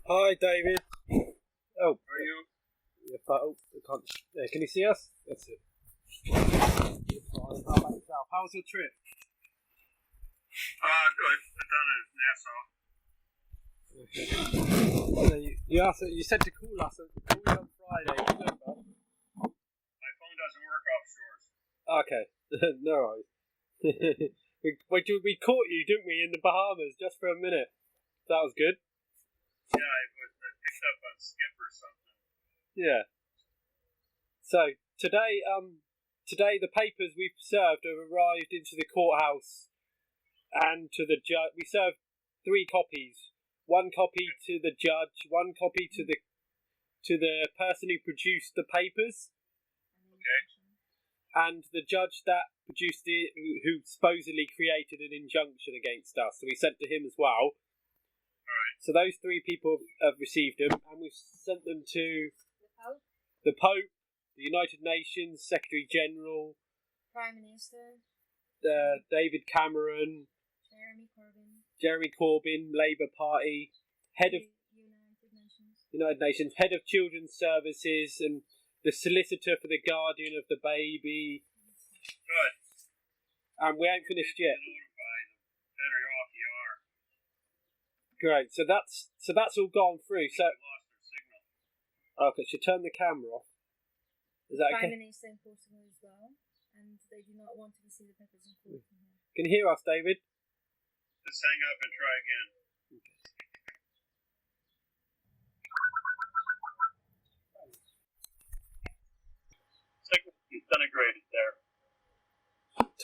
Hi, David. Oh, Are you? I can't. Can you see us? That's it. How about yourself? How was your trip? Good. I've done it in Nassau. So you said to call us on Friday. Remember? My phone doesn't work offshore. Okay. No worries. we caught you, didn't we, in the Bahamas just for a minute? That was good. Yeah, I picked up on Skip or something. Yeah. So today the papers we've served have arrived into the courthouse and to the judge. We served 3 copies. 1 copy to the judge, 1 copy to the person who produced the papers. Okay. And the judge that produced it, who supposedly created an injunction against us. So we sent to him as well. Alright. So those 3 people have received them, and we've sent them to The Pope? the Pope, the United Nations, Secretary General, Prime Minister? David Cameron, Jeremy Corbyn, Labour Party, head of United Nations, head of Children's Services, and the solicitor for the guardian of the baby. Good. And we ain't finished yet. Notified, the better off you are. Great. So that's all gone through. So They lost their signal. okay, should turn the camera off. Is that Prime okay? Minister in Portugal as well, and they do not want to receive the papers in court from here. Can you hear us, David? Just hang up and try again. Signal disintegrated there.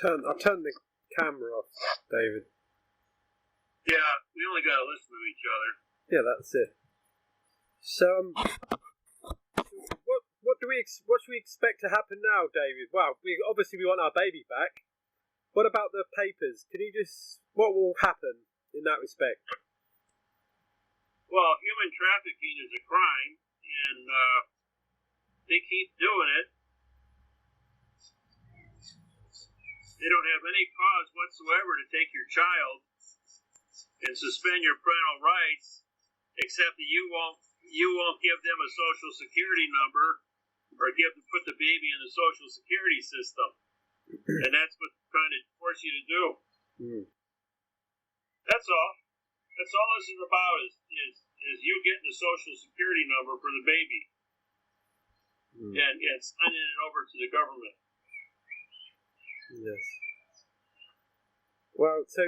I'll turn the camera off, David. Yeah, we only got to listen to each other. Yeah, that's it. So, what should we expect to happen now, David? Well, we want our baby back. What about the papers? What will happen in that respect? Well, human trafficking is a crime, and they keep doing it. They don't have any cause whatsoever to take your child and suspend your parental rights, except that you won't give them a social security number or put the baby in the social security system, and that's what they're trying to force you to do. Mm. That's all. That's all this is about is you getting the social security number for the baby and signing it over to the government. Yes. Well, so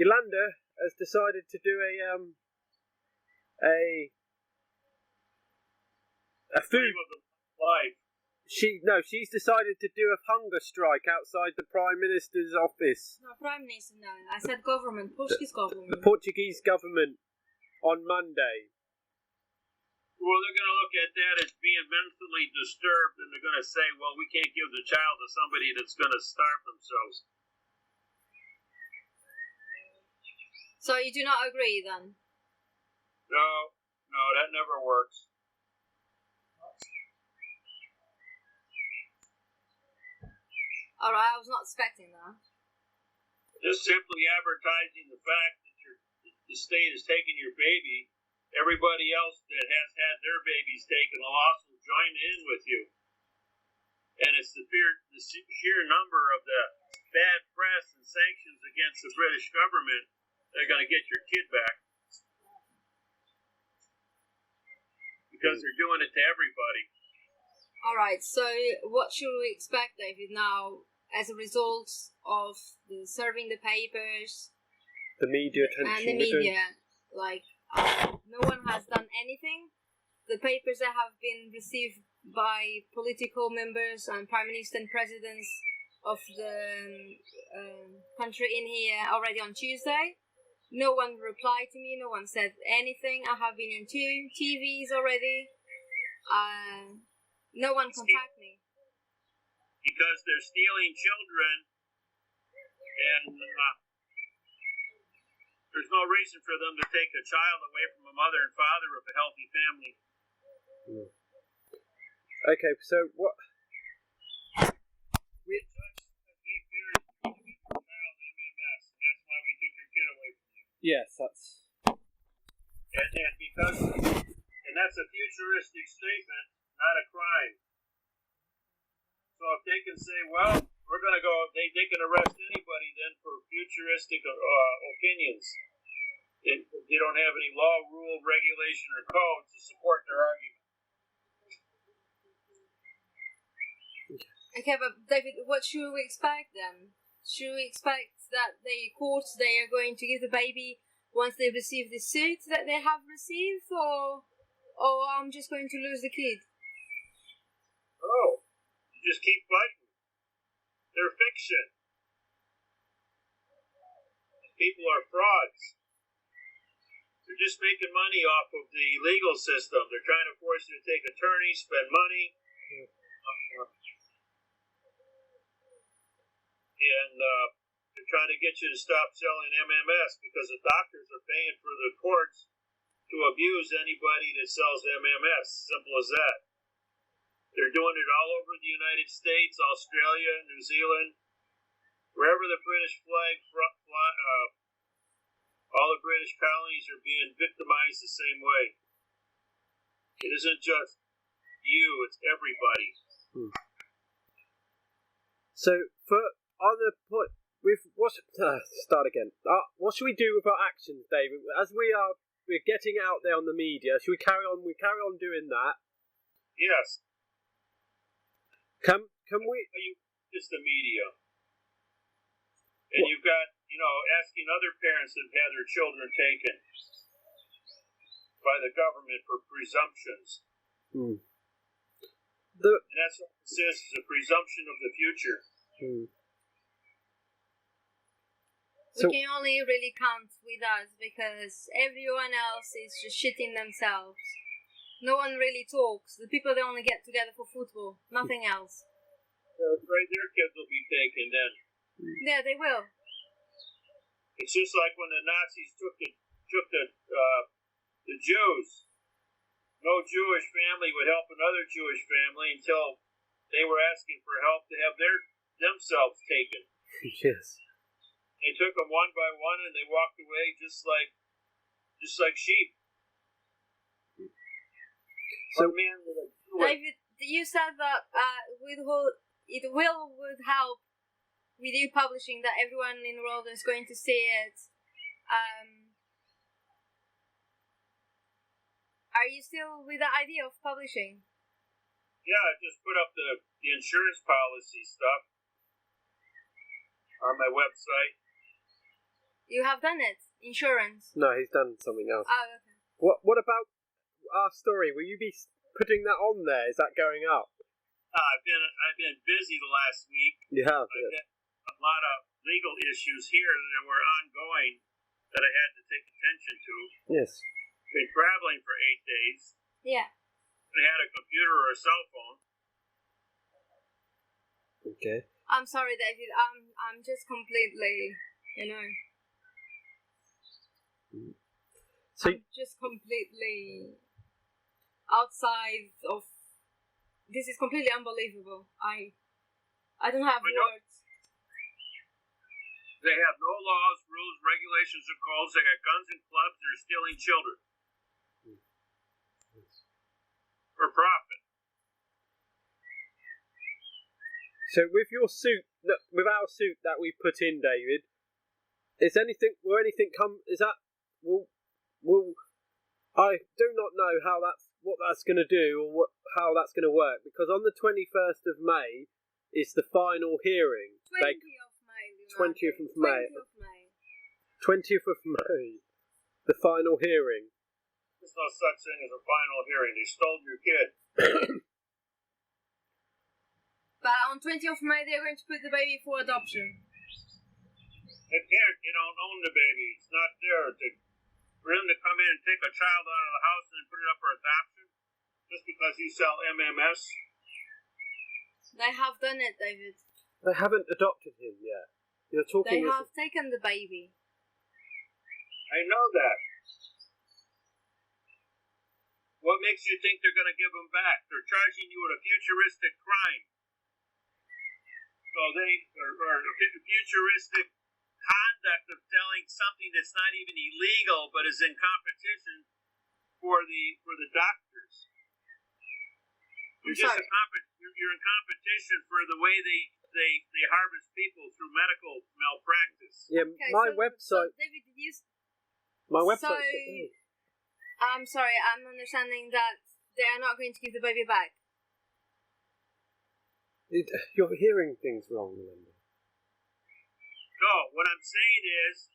Yolanda has decided to do a food. Life. She's decided to do a hunger strike outside the Prime Minister's office. No, Prime Minister, no. I said government, Portuguese government. The Portuguese government on Monday. Well, they're going to look at that as being mentally disturbed, and they're going to say, well, we can't give the child to somebody that's going to starve themselves. So you do not agree, then? No, that never works. Alright, I was not expecting that. Just simply advertising the fact that the state is taking your baby, everybody else that has had their babies taken will also join in with you. And it's the sheer number of the bad press and sanctions against the British government that are going to get your kid back. Because they're doing it to everybody. Alright, so what should we expect, David, now as a result of serving the papers? The media attention. And the media, no one has done anything. The papers that have been received by political members and prime minister and presidents of the country in here already on Tuesday. No one replied to me. No one said anything. I have been in 2 TVs already. No one contacted me. Because they're stealing children, and there's no reason for them to take a child away from a mother and father of a healthy family. Okay, so what? We feared you give your child MMS, and that's why we took your kid away from you. Yes, that's... And that's a futuristic statement, not a crime. So if they can say, well, we're going to go, they can arrest anybody then for futuristic opinions. They don't have any law, rule, regulation, or code to support their argument. Okay, but David, what should we expect then? Should we expect that the courts, they are going to give the baby once they receive the suit that they have received, or I'm just going to lose the kid? Oh, you just keep fighting. They're fiction. People are frauds. They're just making money off of the legal system. They're trying to force you to take attorneys, spend money. And they're trying to get you to stop selling MMS because the doctors are paying for the courts to abuse anybody that sells MMS. Simple as that. They're doing it all over the United States, Australia, New Zealand, wherever the British flag, all the British colonies are being victimized the same way. It isn't just you, it's everybody. So, on the point, start again. What should we do with our actions, David? As we're getting out there on the media, should we carry on? We carry on doing that. Yes. Can we? Are you just the media? And you've got, asking other parents that have had their children taken by the government for presumptions. And that's what this is a presumption of the future. We can only really count with us because everyone else is just shitting themselves. No one really talks. The people, they only get together for football, nothing else. Right, their kids will be taken then. Yeah, they will. It's just like when the Nazis took the Jews. No Jewish family would help another Jewish family until they were asking for help to have themselves taken. Yes. They took them one by one, and they walked away just like sheep. So, David, you said that it would help with you publishing, that everyone in the world is going to see it. Are you still with the idea of publishing? Yeah, I just put up the insurance policy stuff on my website. You have done it? Insurance? No, he's done something else. Oh, okay. What about our story? Will you be putting that on there? Is that going up? I've been busy the last week. You have. I've had a lot of legal issues here that were ongoing that I had to take attention to. Yes. Been traveling for 8 days. Yeah. I had a computer or a cell phone. Okay. I'm sorry, David. I'm just completely, So I'm just completely outside of. This is completely unbelievable. I don't have words. They have no laws, rules, regulations, or codes. They got guns and clubs. They're stealing children for profit. So with your suit, with our suit that we put in, David, is anything? Will anything come? Is that will? I do not know what that's going to do or how that's going to work, because on the 21st of May is the final hearing. 20th of May. 20th of May. The final hearing. There's no such thing as a final hearing. They stole your kid. But on 20th of May, they're going to put the baby for adoption. They can't. You don't own the baby. It's not there for him to come in and take a child out of the house and put it up for adoption just because you sell MMS. They have done it, David. They haven't adopted him yet. You're talking. They have taken the baby. I know that. What makes you think they're going to give him back? They're charging you with a futuristic crime. So they are a futuristic conduct of selling something that's not even illegal, but is in competition for the doctors. You're in competition for the way they harvest people through medical malpractice. Yeah, Okay, my so website. David, did you? My website. So, I'm sorry, I'm understanding that they are not going to give the baby back. You're hearing things wrong, remember? No, what I'm saying is,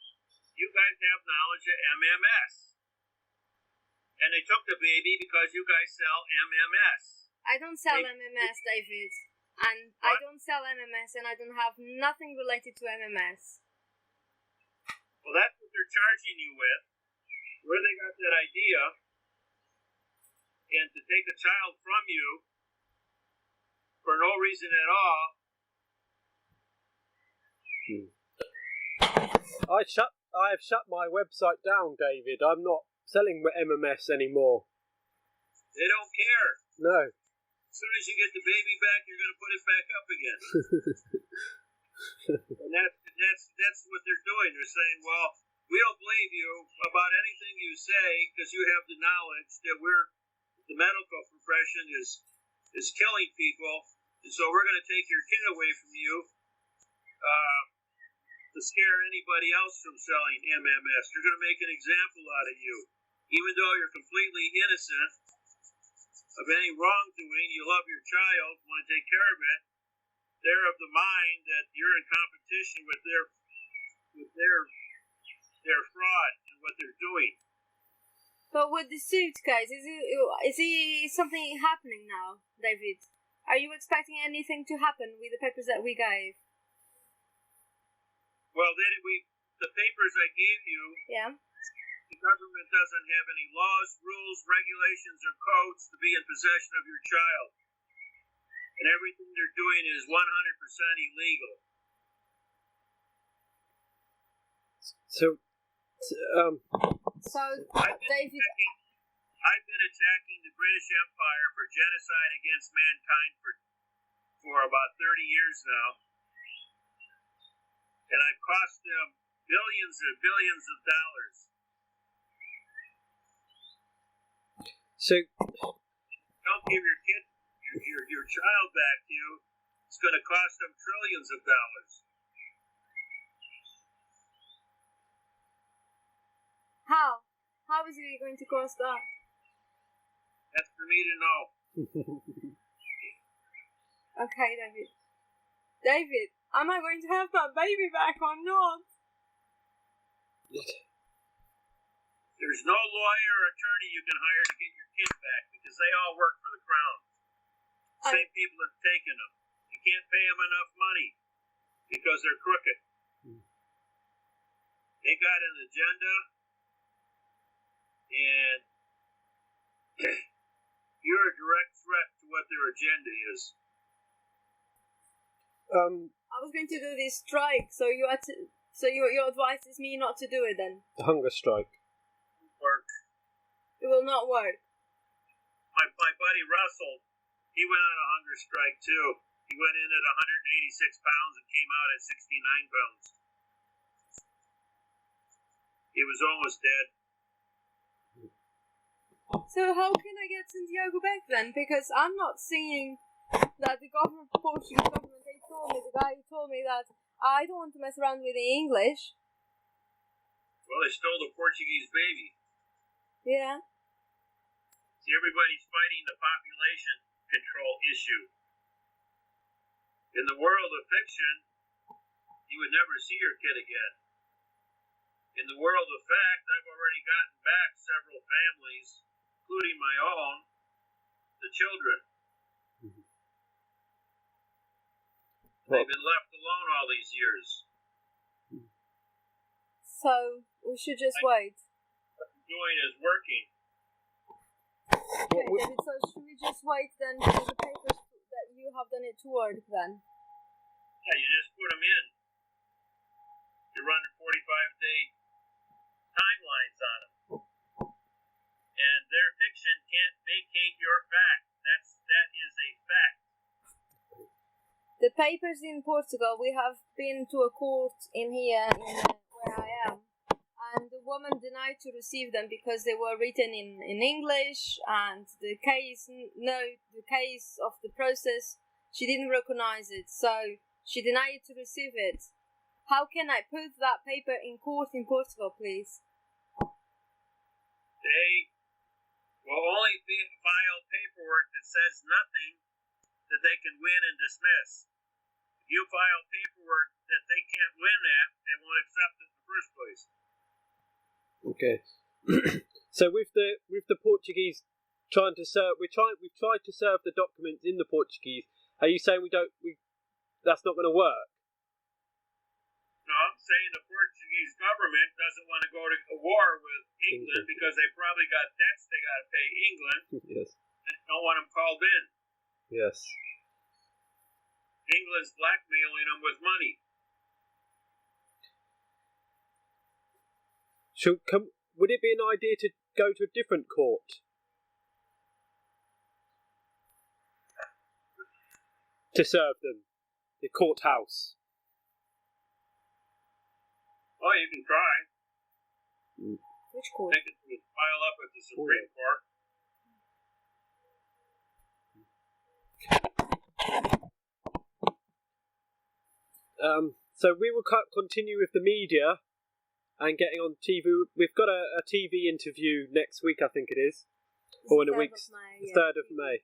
you guys have knowledge of MMS. And they took the baby because you guys sell MMS. I don't sell MMS, David. And What? I don't sell MMS, and I don't have nothing related to MMS. Well, that's what they're charging you with, where they got that idea, and to take a child from you for no reason at all. I have shut my website down, David. I'm not selling MMS anymore. They don't care. No. As soon as you get the baby back, you're going to put it back up again. And that's what they're doing. They're saying, well, we don't believe you about anything you say because you have the knowledge that the medical profession is killing people, and so we're going to take your kid away from you to scare anybody else from selling MMS. They're going to make an example out of you. Even though you're completely innocent of any wrongdoing, you love your child, want to take care of it, they're of the mind that you're in competition with their fraud and what they're doing. But with the suit case, is something happening now, David? Are you expecting anything to happen with the papers that we gave? Well, the papers I gave you, Yeah. the government doesn't have any laws, rules, regulations, or codes to be in possession of your child. And everything they're doing is 100% illegal. So, David, I've been attacking the British Empire for genocide against mankind for about 30 years now. And I've cost them billions and billions of dollars. So, Don't give your kid, your child back to you. It's going to cost them trillions of dollars. how? How is it going to cost that? That's for me to know. Okay, David. David, am I going to have that baby back or not? There's no lawyer or attorney you can hire to get your kid back because they all work for the Crown. Same people are taking them. You can't pay them enough money because they're crooked. They got an agenda, and you're a direct threat to what their agenda is. I was going to do this strike, so your advice is me not to do it then? the hunger strike. Work. It will not work. My buddy Russell, he went on a hunger strike too. He went in at 186 pounds and came out at 69 pounds. He was almost dead. So how can I get Santiago back then? Because I'm not seeing that the Portuguese government, the guy told me that I don't want to mess around with the English. Well, they stole the Portuguese baby. Yeah. See, everybody's fighting the population control issue. In the world of fiction, you would never see your kid again. In the world of fact, I've already gotten back several families, including my own, the children. They've been left alone all these years. So we should just wait. What I'm doing is working. Okay, David, so should we just wait then for the papers that you have done it to work then? Yeah, you just put them in. You run 45-day timelines on them. And their fiction can't vacate your fact. That is a fact. The papers in Portugal, we have been to a court in here, where I am, and the woman denied to receive them because they were written in English, and the case of the process, she didn't recognize it, so she denied to receive it. How can I put that paper in court in Portugal, please? They will only file paperwork that says nothing that they can win and dismiss. If you file paperwork that they can't win at, they won't accept it in the first place. Okay. So with the Portuguese trying to serve, we've tried to serve the documents in the Portuguese. Are you saying that's not going to work? No, I'm saying the Portuguese government doesn't want to go to war with England because they probably got debts they got to pay England. Yes. And don't want them called in. Yes. England's blackmailing them with money. Would it be an idea to go to a different court to serve them? The courthouse. Well, you can try. Which court? Take it to file up at the Supreme Court. So we will continue with the media and getting on TV. We've got a TV interview next week, I think it is, or in a week, 3rd of May.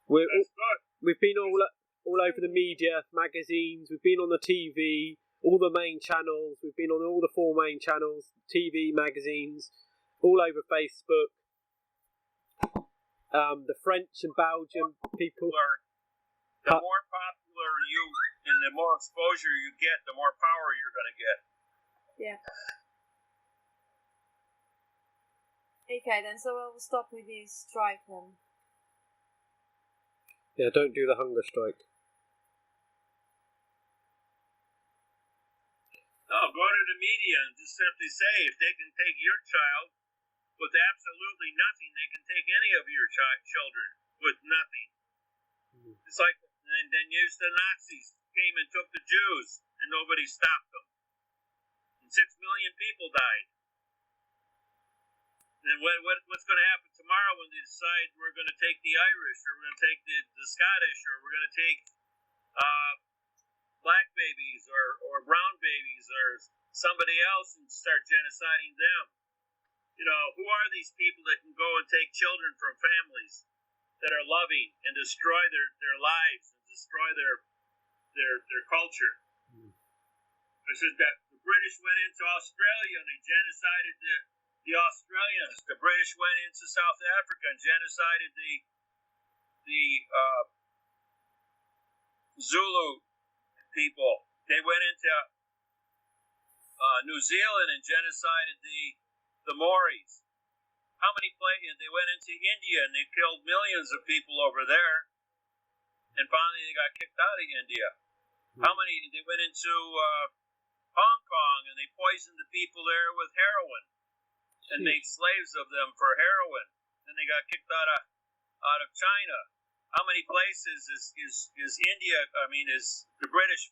We've been all over the media, magazines. We've been on the TV. All the main channels, we've been on all the 4 main channels, TV, magazines, all over Facebook. The French and Belgian people. The more popular you and the more exposure you get, the more power you're going to get. Yeah. Okay, then, so I will stop with this strike then. Yeah, don't do the hunger strike. No, go to the media and just simply say if they can take your child with absolutely nothing, they can take any of your children with nothing. It's like, and then use the Nazis came and took the Jews and nobody stopped them. And 6 million people died. And what's going to happen tomorrow when they decide we're going to take the Irish or we're going to take the Scottish or we're going to take black babies or brown babies or somebody else and start genociding them? You know, who are these people that can go and take children from families that are loving and destroy their lives and destroy their culture? This is that the British went into Australia and they genocided the Australians. The British went into South Africa and genocided the Zulu people. They went into New Zealand and genocided the Maoris. How many places? They went into India and they killed millions of people over there. And finally they got kicked out of India. How many? They went into Hong Kong and they poisoned the people there with heroin and made slaves of them for heroin. Then they got kicked out of China. How many places is India? Is the British?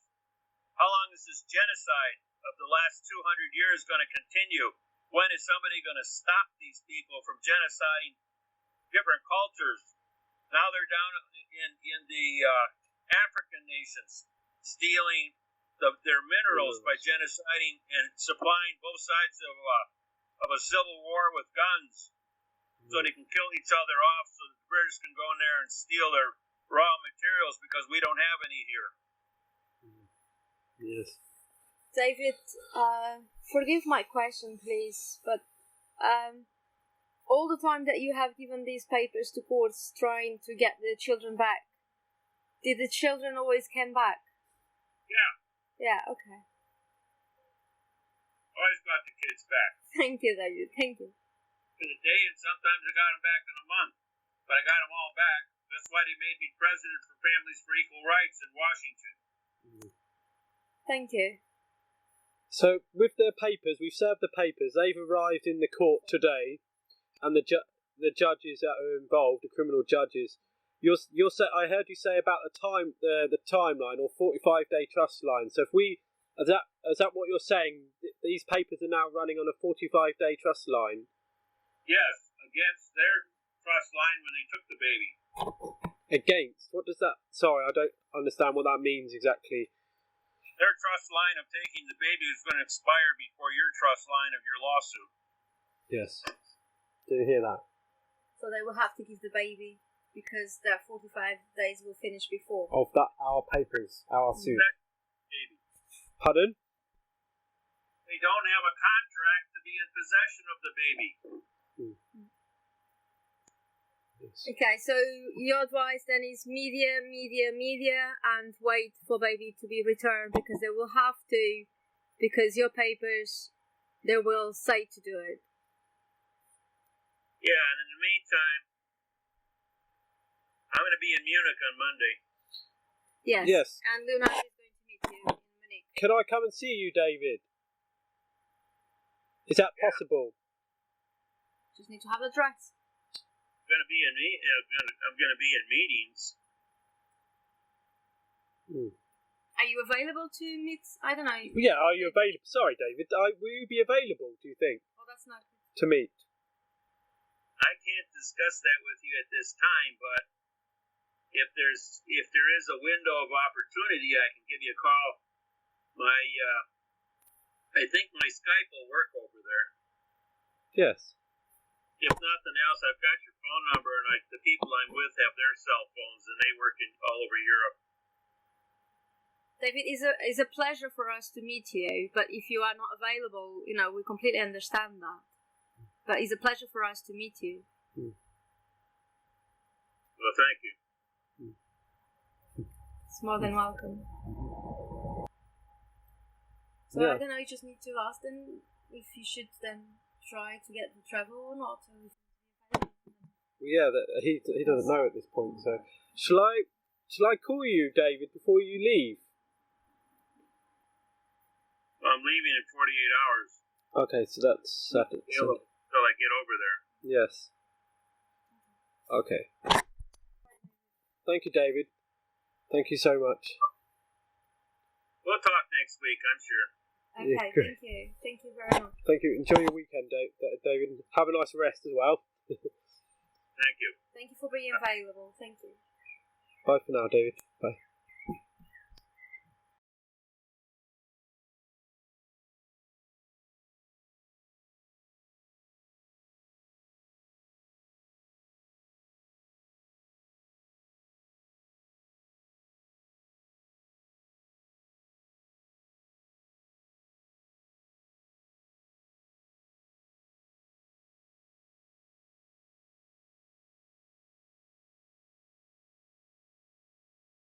How long is this genocide of the last 200 years going to continue? When is somebody going to stop these people from genociding different cultures? Now they're down in the African nations, stealing their minerals by genociding and supplying both sides of a civil war with guns, so they can kill each other off, so the British can go in there and steal their raw materials because we don't have any here. Yes. David, forgive my question, please, but all the time that you have given these papers to courts trying to get the children back, did the children always come back? Yeah. Yeah, okay. Always got the kids back. Thank you, David. Thank you. In a day, and sometimes I got them back in a month, but I got them all back. That's why they made me president for Families for Equal Rights in Washington. Thank you. So, with the papers, we've served the papers. They've arrived in the court today, and the judges that are involved, the criminal judges. I heard you say about the timeline or 45-day trust line. So if is that what you're saying? These papers are now running on a 45-day trust line. Yes, against their trust line when they took the baby. Against? What does that? Sorry, I don't understand what that means exactly. Their trust line of taking the baby is going to expire before your trust line of your lawsuit. Yes. Do you hear that? So they will have to give the baby because their 45 days will finish before. Of that, our papers, our suit. Baby. Pardon? They don't have a contract to be in possession of the baby. Yes. Okay, so your advice then is media, and wait for baby to be returned because they will have to, because your papers, they will say to do it. Yeah, and in the meantime, I'm going to be in Munich on Monday. Yes. Yes. And Luna is going to meet you in Munich. Can I come and see you, David? Is that possible? Just need to have the dress. I'm going to be in meetings. Are you available to meet? I don't know. Yeah, are you available? Sorry, David. Will you be available, do you think, Oh, that's not good. to meet? I can't discuss that with you at this time, but if there is a window of opportunity, I can give you a call. I think my Skype will work over there. Yes. If nothing else, I've got your phone number, and the people I'm with have their cell phones, and they work all over Europe. David, it's a pleasure for us to meet you, but if you are not available, we completely understand that. But it's a pleasure for us to meet you. Well, thank you. It's more than welcome. So Yeah. I don't know, you just need to ask them if you should then try to get the travel or not. Yeah, he doesn't know at this point. So shall I call you, David, before you leave? I'm leaving in 48 hours. Okay, so that's Till I get over there. Yes. Okay. Thank you, David. Thank you so much. We'll talk next week, I'm sure. Okay, Yeah, great. thank you. Thank you very much. Thank you. Enjoy your weekend, David. Have a nice rest as well. Thank you. Thank you for being available. Thank you. Bye for now, David.